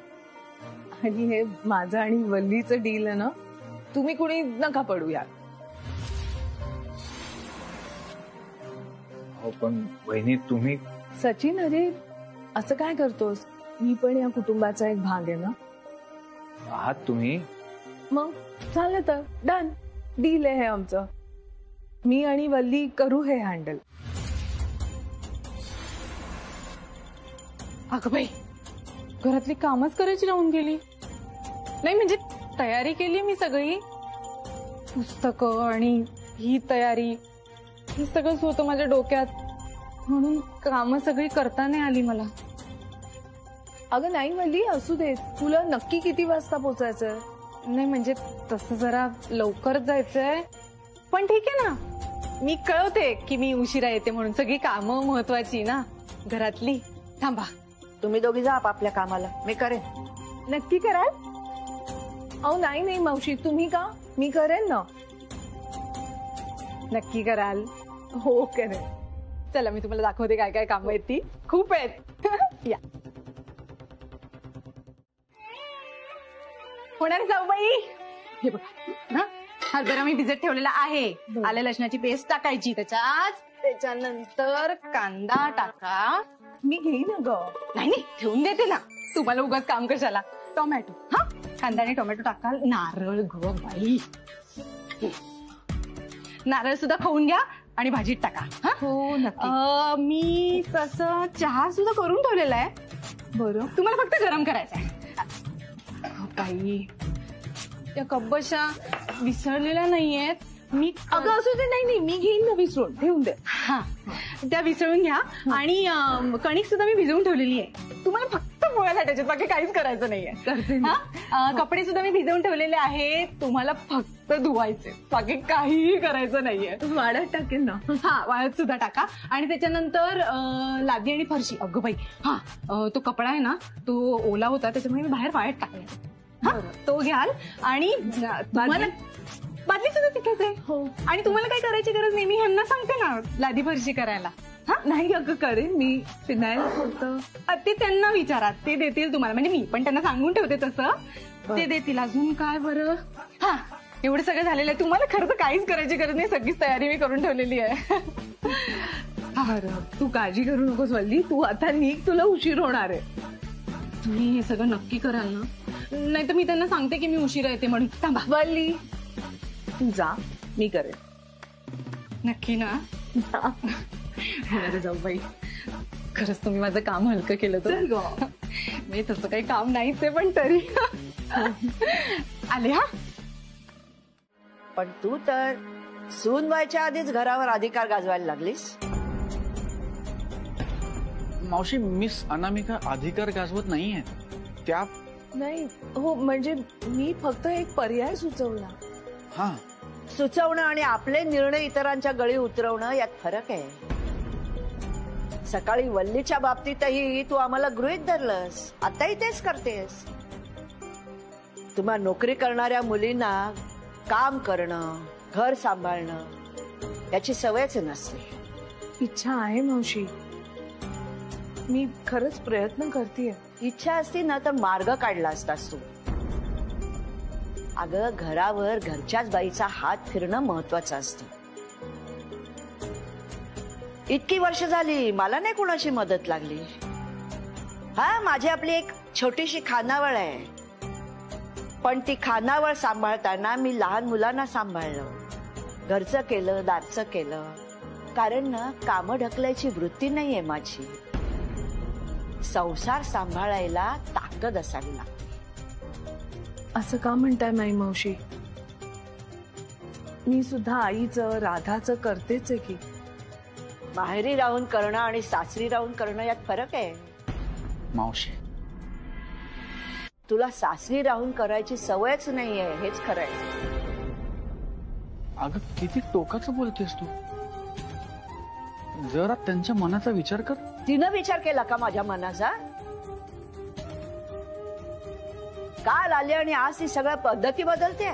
आणि हे माझं आणि वल्लीचं डील आहे ना, तुम्ही कुणी नका पडू यार. हो पण वहिनी तुम्ही. सचिन, अरे असं काय करतोस? मी पण या कुटुंबाचा एक भाग आहे ना. आहात तुम्ही. मग झालं तर डन. डील आहे हे आमचं. मी आणि वल्ली करू हे हँडल. अगं बाई, घरातली कामच करायची राहून गेली. नाही म्हणजे तयारी केली मी सगळी, पुस्तकं आणि ही तयारी, हे सगळंच होतं माझ्या डोक्यात, म्हणून कामं सगळी करता नाही आली मला. अगं नाही वल्ली, असू दे. तुला नक्की किती वाजता पोचायचंय? नाही म्हणजे तसं जरा लवकरच जायचंय, पण ठीक आहे ना. मी कळवते की मी उशिरा येते म्हणून. सगळी कामं महत्वाची ना घरातली. थांबा. तुम्ही दोघी जा आपापल्या कामाला, मी करेन. नक्की कराल? अहो नाही मावशी, तुम्ही का? मी करेन ना. नक्की कराल? हो करेन. चला मी तुम्हाला दाखवते काय काय कामं आहेत ती. खूप आहेत. या होणार जाऊ बाई. हे बघा, हरभरा मी भिजत ठेवलेला आहे. आलं लसणाची पेस्ट टाकायची त्याच्यात. त्याच्यानंतर कांदा टाका. मी घेईन ग. नाही ठेवून देते ना. तुम्हाला उगाच काम कशाला. टोमॅटो. हा कांदा आणि टोमॅटो टाकाल. नारळ ग बाई, नारळ सुद्धा खाऊन घ्या आणि भाजीत टाका. हो नक्की. मी तसं चहा सुद्धा करून ठेवलेला आहे. बरं, तुम्हाला फक्त गरम करायचं आहे. बाई, त्या कब्बशा विसरलेल्या नाहीयेत. मी अगं असू दे. नाही मी घेईन ना, विसरून ठेवून दे. हा त्या विसळून घ्या. आणि कणिक सुद्धा मी भिजवून ठेवलेली आहे. तुम्हाला फक्त पोळ्या लाटायच्या, बाकी काहीच करायचं नाहीये. कपडे सुद्धा मी भिजवून ठेवलेले आहेत. तुम्हाला फक्त धुवायचे, बाकी काहीही करायचं नाहीये. वाळत टाकेल ना. हा वाळत सुद्धा टाका. आणि त्याच्यानंतर लादी आणि फरशी. अगं बाई, हा तो कपडा आहे ना, तो ओला होता त्याच्यामुळे मी बाहेर वाळत टाकला. तो घ्याल. आणि तुम्हाला बादली सुद्धा तिथेच आहे. हो. आणि तुम्हाला काय करायची गरज नाही, मी ह्यांना सांगते ना लादी फरशी करायला. नाही अगं करेन मी. फिनाईल होतं. ते त्यांना विचारा, ते देतील तुम्हाला. म्हणजे मी पण त्यांना सांगून ठेवते तसं, ते देतील. अजून काय बरं, हा एवढं सगळं झालेलं आहे. तुम्हाला खरं तर काहीच करायची गरज नाही, सगळीच तयारी मी करून ठेवलेली आहे. बरं तू काळजी करू नकोस वल्ली, तू आता निघ, तुला उशीर होणार आहे. तुम्ही हे सगळं नक्की कराल ना, नाही तर मी त्यांना सांगते की मी उशिरा येते म्हणून. थांबा. वल्ली तू जा, मी करेन. नक्की ना? जाऊ बाई, खरंच तुम्ही माझं काम हलकं केलं तर. मी तसं काही काम नाहीच आहे, पण तरी आले. हा पण तू तर सून व्हायच्या आधीच घरावर अधिकार गाजवायला लागलीस. मावशी, मिस अनामिका अधिकार गाजवत नाहीये. त्या नाही हो, म्हणजे मी फक्त एक पर्याय सुचवला. हा, सुचवणं आणि आपले निर्णय इतरांच्या गळी उतरवणं यात फरक आहे. सकाळी वल्लीच्या बाबतीतही तू आम्हाला गृहीत धरलंस, आताही तेच करतेस. तुम्हा नोकरी करणाऱ्या मुलींना काम करणं, घर सांभाळणं याची सवयच नसते. इच्छा आहे मावशी, मी खरंच प्रयत्न करतेय. इच्छा असती ना तर मार्ग काढला असतास तू. अगं घरावर घरच्याच बाईचा हात फिरणं महत्वाचं असतं. इतकी वर्ष झाली मला नाही कुणाची मदत लागली. हा, माझी आपली एक छोटीशी खानावळ आहे, पण ती खानावळ सांभाळताना मी लहान मुलांना सांभाळलं, घरचं केलं, दारचं केलं. कारण ना कामं ढकलायची वृत्ती नाहीये माझी. संसार सांभाळायला ताकद असावी लागते. असं का म्हणताय माई मावशी? मी सुद्धा आईचं, राधाचं करतेच आहे की. माहेरी राहून करणं आणि सासरी राहून करणं यात फरक आहे. मावशी, तुला सासरी राहून करायची सवयच नाहीये, हेच खरं आहे. अगं किती टोकाचं बोलतेस तू. जरा त्यांच्या मनाचा विचार कर. तिनं विचार केला का माझ्या मनाचा? काल आले आणि आज ती सगळ्या पद्धती बदलते.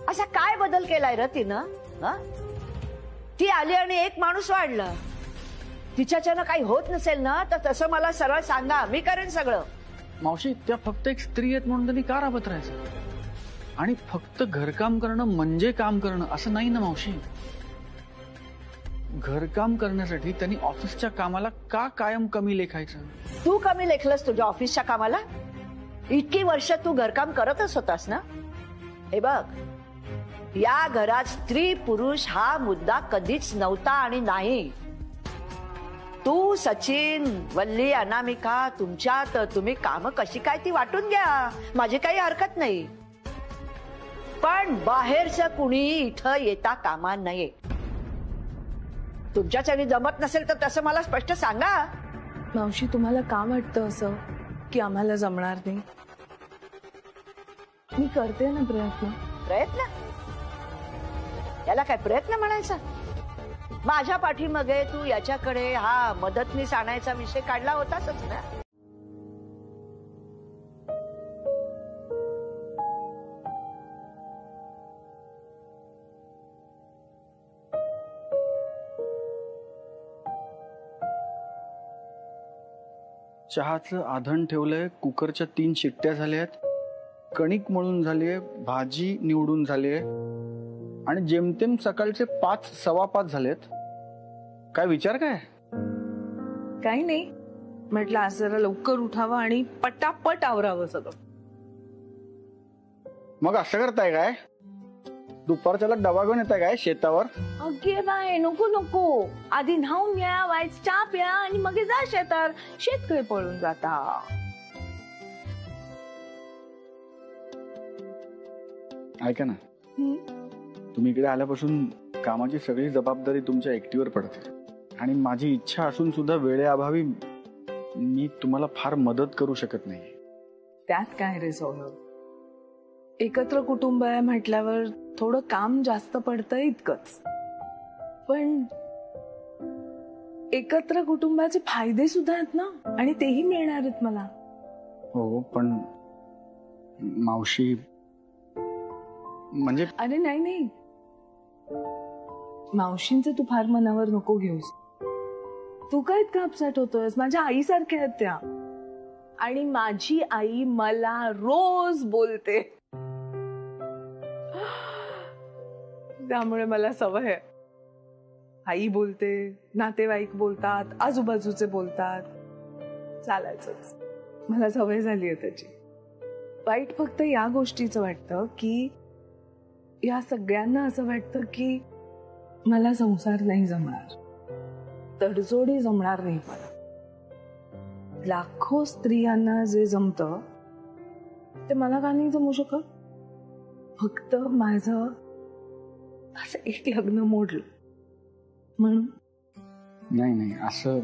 असा काय बदल केलाय र तिनं? ती आली आणि एक माणूस वाढलं. तिच्याच्यानं काही होत नसेल ना तर तसं मला सरळ सांगा, मी करेन सगळं. मावशी, त्या फक्त एक स्त्री आहेत म्हणून त्यांनी का राबत राहायचं? आणि फक्त घरकाम करणं म्हणजे काम करणं असं नाही ना मावशी. घरकाम करण्यासाठी त्यांनी ऑफिसच्या कामाला का कायम कमी लेखायचं? तू कमी लेखलंस तुझ्या ऑफिसच्या कामाला? इतकी वर्ष तू घरकाम करतच होतास ना. हे बघ, या घरात स्त्री पुरुष हा मुद्दा कधीच नव्हता आणि नाही. तू, सचिन, वल्ली, अनामिका, तुमच्यात तुम्ही काम कशी काय ती वाटून घ्या, माझी काही हरकत नाही. पण बाहेरचं कुणीही इथं येता कामा नये. तुमच्याच्याने जमत नसेल तर तसं मला स्पष्ट सांगा. मावशी, तुम्हाला का वाटतं असं की आम्हाला जमणार नाही? मी करते ना प्रयत्न. प्रयत्न? याला काय प्रयत्न म्हणायचा? माझ्या पाठीमागे तू याच्याकडे हा मदतनीस आणायचा विषय काढला होताच ना. चहाचं आधण ठेवलंय, कुकरच्या 3 शिट्ट्या झाल्यात, कणिक मळून झालीये, भाजी निवडून झालीये आणि जेमतेम सकाळचे 5 सव्वा 5 झालेत. काय विचार काय? काही नाही, म्हटलं आज जरा लवकर उठावं आणि पटापट आवरावं सगळं. मग असं करताय काय? दुपारच्याला डबा घेऊन येताय काय शेतावर? अगे बाय, नको नको, आधी न्हाऊन घ्या, वाईच चहा प्या आणि मग जा शेतात. शेतकरी पळून जाता. ऐका ना, तुम्ही इकडे आल्यापासून कामाची सगळी जबाबदारी तुमच्या एकटीवर पडते आणि माझी इच्छा असून सुद्धा वेळेअभावी मी तुम्हाला फार मदत करू शकत नाही. त्यात काय रे सौरभ, एकत्र कुटुंब आहे म्हटल्यावर थोडं काम जास्त पडतं इतकंच. पण एकत्र कुटुंबाचे फायदे सुद्धा आहेत ना, आणि तेही मिळणार आहेत मला. हो, पण मावशी, म्हणजे अरे नाही नाही, मावशींचं तू फार मनावर नको घेऊस. तू काय इतका अपसेट होतोयस? माझ्या आईसारख्या आहेत त्या, आणि माझी आई मला रोज बोलते, त्यामुळे मला सवय आहे. आई बोलते, नातेवाईक बोलतात, आजूबाजूचे बोलतात, चालायचंच. मला सवय झाली आहे त्याची. वाईट फक्त या गोष्टीचं वाटतं की या सगळ्यांना असं वाटतं की मला संसार नाही जमणार, तडजोडी जमणार नाही मला. लाखो स्त्रियांना जे जमतं ते मला का नाही जमू शकत? फक्त माझं असं एक लग्न मोडलं म्हणून. नाही नाही, असं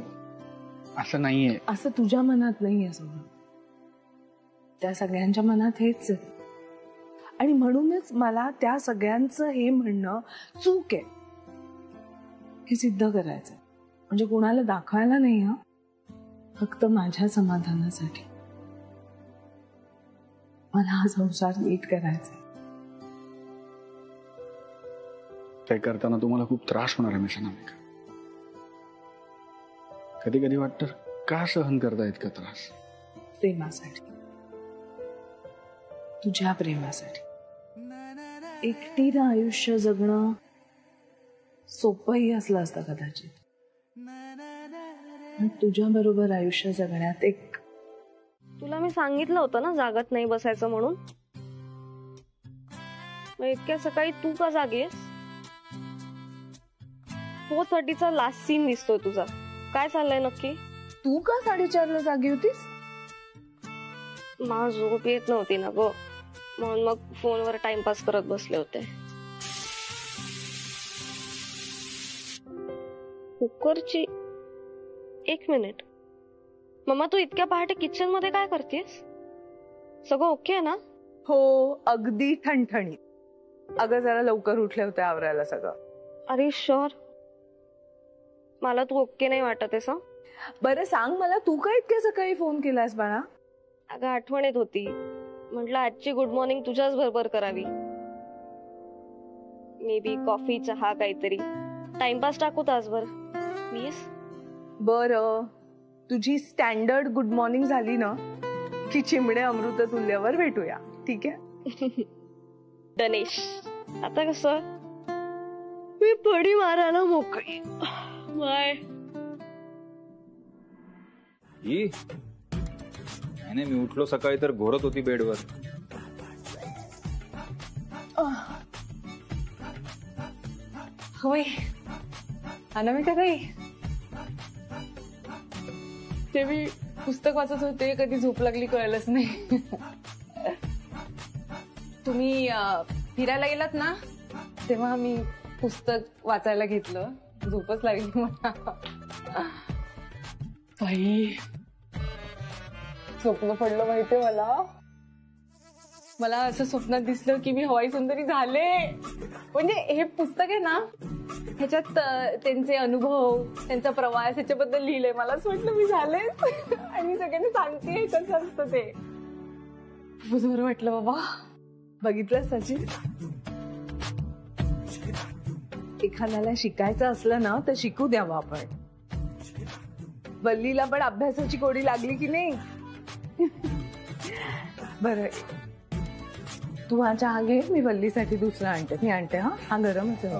नाहीये. असं तुझ्या मनात नाहीये सगळं, त्या सगळ्यांच्या मनात हेच आहे. आणि म्हणूनच मला त्या सगळ्यांचं हे म्हणणं चूक आहे हे सिद्ध करायचं. म्हणजे कोणाला दाखवायला नाही, हा फक्त माझ्या समाधानासाठी. मला हा संसार नीट करायचा. ते करताना तुम्हाला खूप त्रास होणार आहे अनामिका. कधी कधी वाटतं का सहन करता इतका त्रास? प्रेमासाठी, तुझ्या प्रेमासाठी. एकटीनं आयुष्य जगणं सोपंही असलं असतं कदाचित, पण तुझ्या बरोबर आयुष्य जगण्यात एक. तुला मी सांगितलं होतं ना जागत नाही बसायचं म्हणून. मग इतक्या सकाळी तू का जागेस? 4:30चा लास्ट सीन दिसतोय तुझा. काय चाललंय नक्की? तू का 4:30ला जागी होतीस? मला झोप येत नव्हती ना ग, म्हणून मग फोनवर टाइमपास करत बसले होते. कुकरची. 1 मिनिट. मम्मा, तू इतक्या पहाटे किचन मध्ये काय करतेस? सगळं ओके आहे ना? हो, अगदी ठणठणीत. अगं जरा लवकर उठले होते आवरायला सगळं. अरे शुअर? मला तू ओके नाही वाटत आहेस? बरं सांग मला, तू काय इतक्या सकाळी फोन केलास बाळा? अगं आठवण येत होती, म्हटलं आजची गुड मॉर्निंग तुझ्याच बरोबर करावी. मे बी कॉफी, चहा, काहीतरी टाइमपास टाकू तासभर प्लीज. बरं, तुझी स्टँडर्ड गुड मॉर्निंग झाली ना की चिमणे अमृत तुल्यवर भेटूया, ठीक आहे? गणेश, आता कसं मी पडी मारायला मोकळी. बाय. नाही, मी उठलो सकाळी तर घोरत होती बेडवर. होय अनामिका ताई, ते मी पुस्तक वाचत होते, कधी झोप लागली कळलंच नाही. तुम्ही फिरायला गेलात ना तेव्हा मी पुस्तक वाचायला घेतलं, झोपच लागली मला. बाई स्वप्न पडलं माहितीये मला असं स्वप्नात दिसलं की मी हवाई सुंदरी झाले. म्हणजे हे पुस्तक आहे ना, ह्याच्यात त्यांचे अनुभव, त्यांचा प्रवास ह्याच्याबद्दल लिहिलंय. मला असं वाटलं मी झालेच आणि सगळ्यांनी सांगतेय कसं असतं ते. खूप बरं वाटलं बाबा. बघितलं सचिन, एखाद्याला शिकायचं असलं ना तर शिकू द्यावं आपण. वल्लीला पण अभ्यासाची गोडी लागली की नाही? बरं, तू हा चहा घे, मी वल्लीसाठी दुसरा आणते. मी आणते. हा गरमच आहे.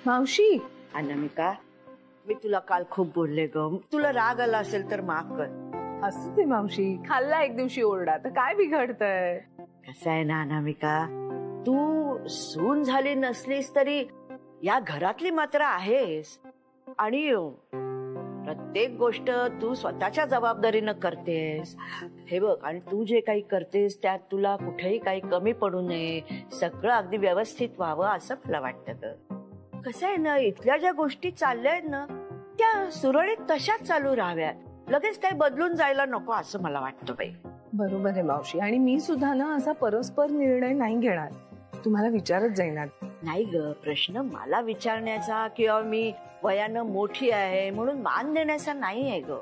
मावशी. अनामिका, मी तुला काल खूप बोलले ग. तुला राग आला असेल तर माफ कर. असू दे मावशी, खाल्ला एक दिवशी ओरडा तर काय बिघडतंय? कसं आहे ना अनामिका, तू सून झाली नसलीस तरी या घरातली मात्र आहेस. आणि प्रत्येक गोष्ट तू स्वतःच्या जबाबदारीनं करतेस. हे बघ, आणि तू जे काही करतेस त्यात तुला कुठेही काही कमी पडू नये, सगळं अगदी व्यवस्थित व्हावं असं मला वाटतं ग. कसं आहे ना, इथल्या ज्या गोष्टी चालल्या आहेत ना त्या सुरळीत तशाच चालू राहाव्यात, लगेच काही बदलून जायला नको असं मला वाटतं बाई. बरोबर आहे मावशी, आणि मी सुद्धा ना असा परस्पर निर्णय नाही घेणार. तुम्हाला विचारत जाईनार. नाही ग, प्रश्न मला विचारण्याचा किंवा मी वयानं मोठी आहे म्हणून मान देण्याचा नाही आहे ग.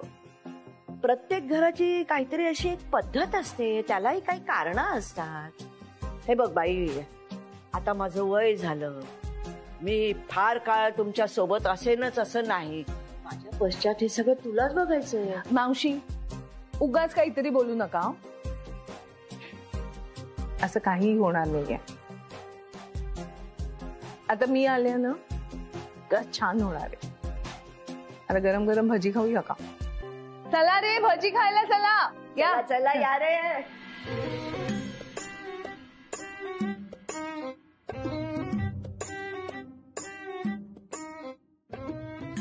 प्रत्येक घराची काहीतरी अशी एक पद्धत असते, त्यालाही काही कारण असतात. हे बघ बाई, आता माझं वय झालं, मी फार काळ तुमच्या सोबत असेनच असं नाही. माझ्या पश्चात हे सगळं तुलाच बघायचंय. मावशी उगाच काहीतरी बोलू नका. असं काहीही होणार नाहीये. आता मी आले ना का छान होणार आहे. आता गरम गरम भजी खाऊया का? चला रे भजी खायला चला. या चला या रे.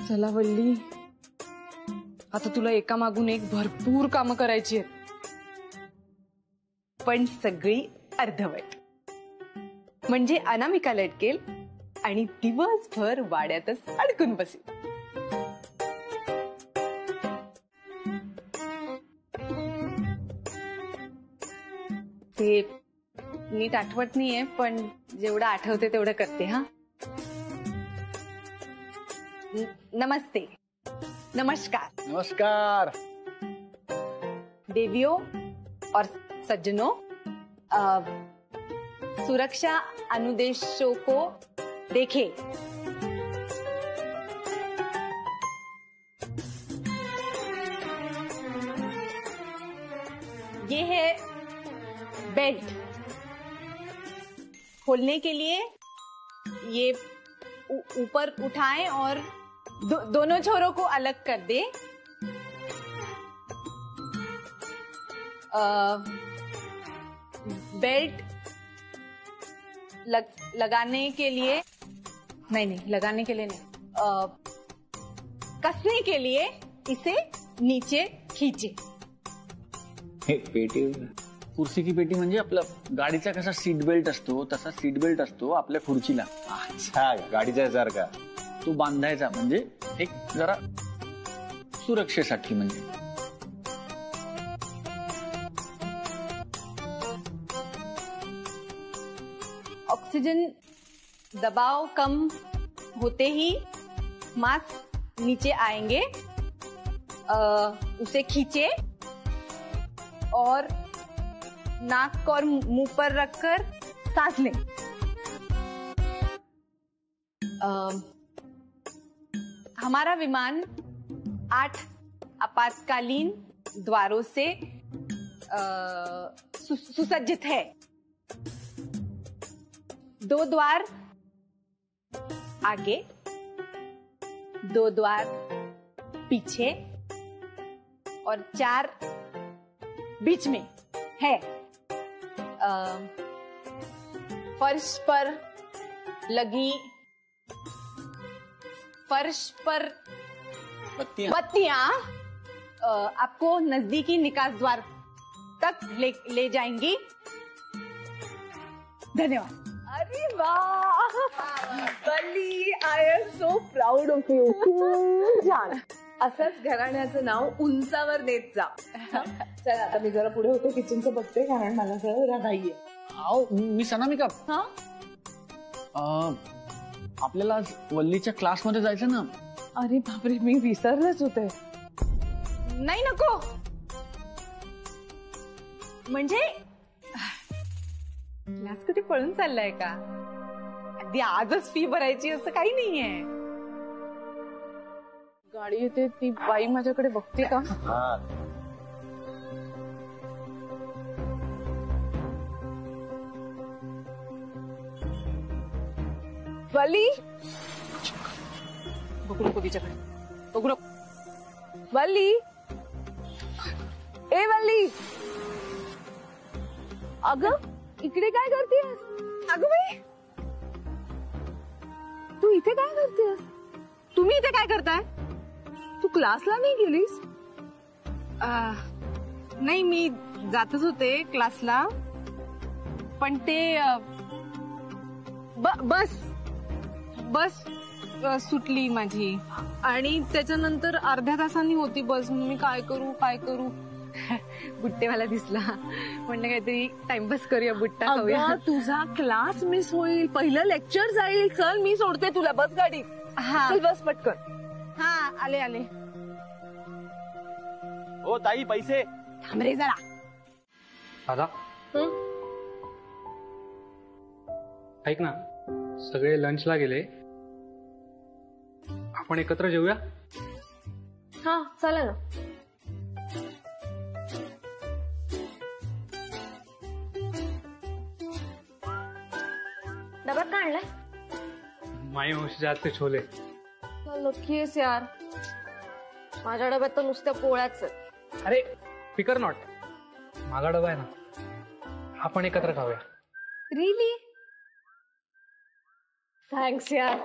चला वल्ली, आता तुला एका मागून एक भरपूर कामं करायची आहेत, पण सगळी अर्धवट. म्हणजे अनामिका लटकेल आणि दिवसभर वाड्यातच अडकून बसेल. ते नीट आठवत नाहीये, पण जेवढं आठवते तेवढं करते. हा, नमस्ते, नमस्कार, नमस्कार. देवियों और सज्जनों, सुरक्षा अनुदेशों को देखें. ये है बेल्ट. खोलने के लिए ये ऊपर उठाएं और दोनों छोरों को अलग कर दे. बेल्ट लगाने के लिए नहीं, लगाने के लिए नहीं, कसने के लिए इसे नीचे खींचे. पेटी, कुर्सी की पेटी म्हणजे आपला गाडीचा कसा सीट बेल्ट असतो तसा सीट बेल्ट असतो आपल्या खुर्चीला. अच्छा, गाडीच्या सारखा तो बांधायचा, म्हणजे एक जरा सुरक्षेसाठी. म्हणजे ऑक्सीजन दबाव कम होते ही मास्क नीचे आएंगे. उसे खींचे और नाक और मुंह पर रखकर सांस लें. हमारा विमान 8 आपातकालीन द्वारों से सुसज्जित है. 2 द्वार आगे, 2 द्वार पीछे और 4 बीच में है. फर्श पर बत्तियां आपको नजदीकी निकास द्वार तक ले जाएंगी. धन्यवाद. अरे वाह वल्ली, I am so proud of you. छान. असंच घराण्याचं नाव उंचावर नेत जा. चला आता मी जरा पुढे होते, किचनचं बघते, कारण मला जरा घाई आहे. मी अनामिका, आपल्याला आज वल्लीच्या क्लासमध्ये जायचं ना. अरे बापरे, मी विसरलेच होते. नाही, नको. म्हणजे क्लास कुठे पळून चाललाय का? अगदी आजच फी भरायची असं काही नाहीये. गाडी येते, ती बाई माझ्याकडे बघते का? वल्ली, बघू नको तिच्याकडे, बघू नको. वल्ली, ए वल्ली, अगं इकडे काय करतेस? अगं बाई, तू इथे काय करतेस? तुम्ही इथे काय करताय? तू क्लासला नाही गेलीस? नाही, मी जातच होते क्लासला, पण ते बस सुटली माझी, आणि त्याच्यानंतर अर्ध्या तासांनी होती बस. मी काय करू. बुट्टे मला दिसला, म्हणलं काहीतरी टाइमपास करूया, बुट्टा खाऊया. तुझा क्लास मिस होईल, पहिलं लेक्चर जाईल. चल मी सोडते तुला, बस गाडीत. हा चल बस पटकन. हा, आले. हो ताई पैसे. थांब रे जरा. दादा ऐक ना, सगळे लंचला गेले, आपण एकत्र जेऊया. हा चालेल ना. डब्यात काय आणलंय? माई मावशीच्या हातचे छोले. लकी आहेस यार, माझ्या डब्यात तर नुसत्या पोळ्याच आहेत. अरे फिकर नॉट, माझा डबा आहे ना, आपण एकत्र खाऊया. रिली? थँक्स यार.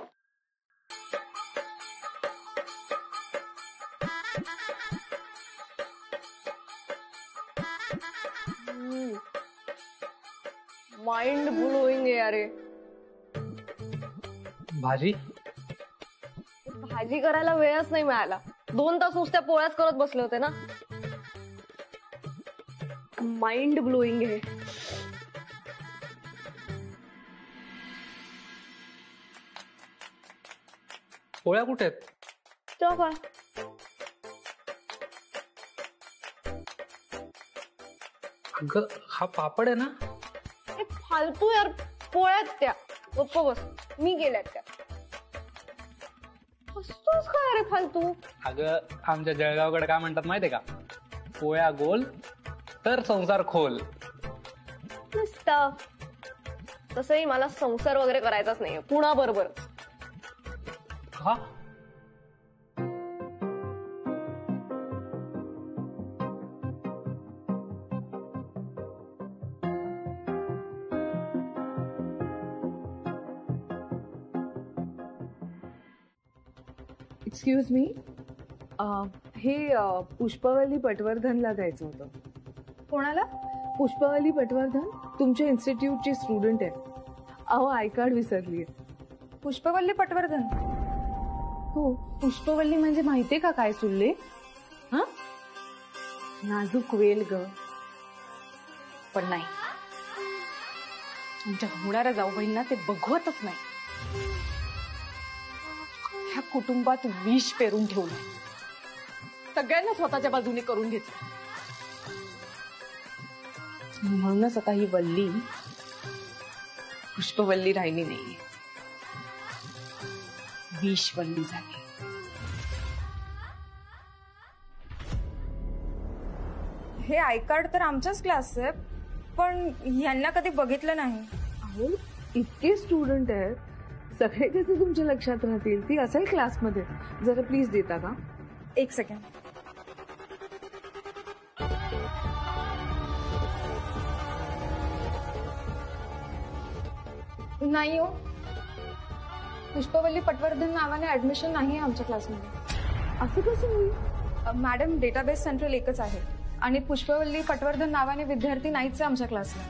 माइंड ब्लोइंग आहे अरे. भाजी भाजी करायला वेळच नाही मिळाला. 2 तास नुसत्या पोळ्याच करत बसले होते ना. माइंड ब्लोइंग आहे. पोळ्या कुठे आहेत? तो काय अगं हा पापड आहे ना. फालतू यार, पोळ्यात त्या. गप्प बस, मी गेल्यात त्या. असतोच काय रे फालतू. अगं आमच्या जळगावकडे काय म्हणतात माहितीये का, पोळ्या गोल तर संसार खोल. नुसतं तसंही मला संसार वगैरे करायचाच नाहीये, कुणाबरोबर. हा एक्सक्यूज मी, हे पुष्पवल्ली पटवर्धनला द्यायचं होतं. कोणाला? पुष्पवल्ली पटवर्धन तुमच्या इन्स्टिट्यूटची स्टुडंट आहे. अहो आय कार्ड विसरली. पुष्पवल्ली पटवर्धन? हो. पुष्पवल्ली म्हणजे माहितीये का काय सुल्ले? हा, नाजूक वेल ग. पण नाही, आमच्या होणाऱ्या जाऊबाईंना ते बघवतच नाही. ह्या कुटुंबात विष पेरून ठेवलंय, सगळ्यांना स्वतःच्या बाजूने करून घेतलं. म्हणूनच आता ही वल्ली पुष्पवल्ली राहिली नाहीये, विषवल्ली झाली. हे आय कार्ड तर आमच्याच क्लासचं आहे, पण यांना कधी बघितलं नाही. अहो इतके स्टुडंट आहेत, सगळे कसे तुमच्या लक्षात राहतील? ती असेल क्लासमध्ये. जरा प्लीज देता का? एक सेकंड. नाही हो, पुष्पवल्ली पटवर्धन नावाने ऍडमिशन नाही आहे आमच्या क्लासमध्ये. असं कसं होईल? मॅडम डेटाबेस सेंट्रल एकच आहे आणि पुष्पवल्ली पटवर्धन नावाने विद्यार्थी नाहीच आहे आमच्या क्लासला.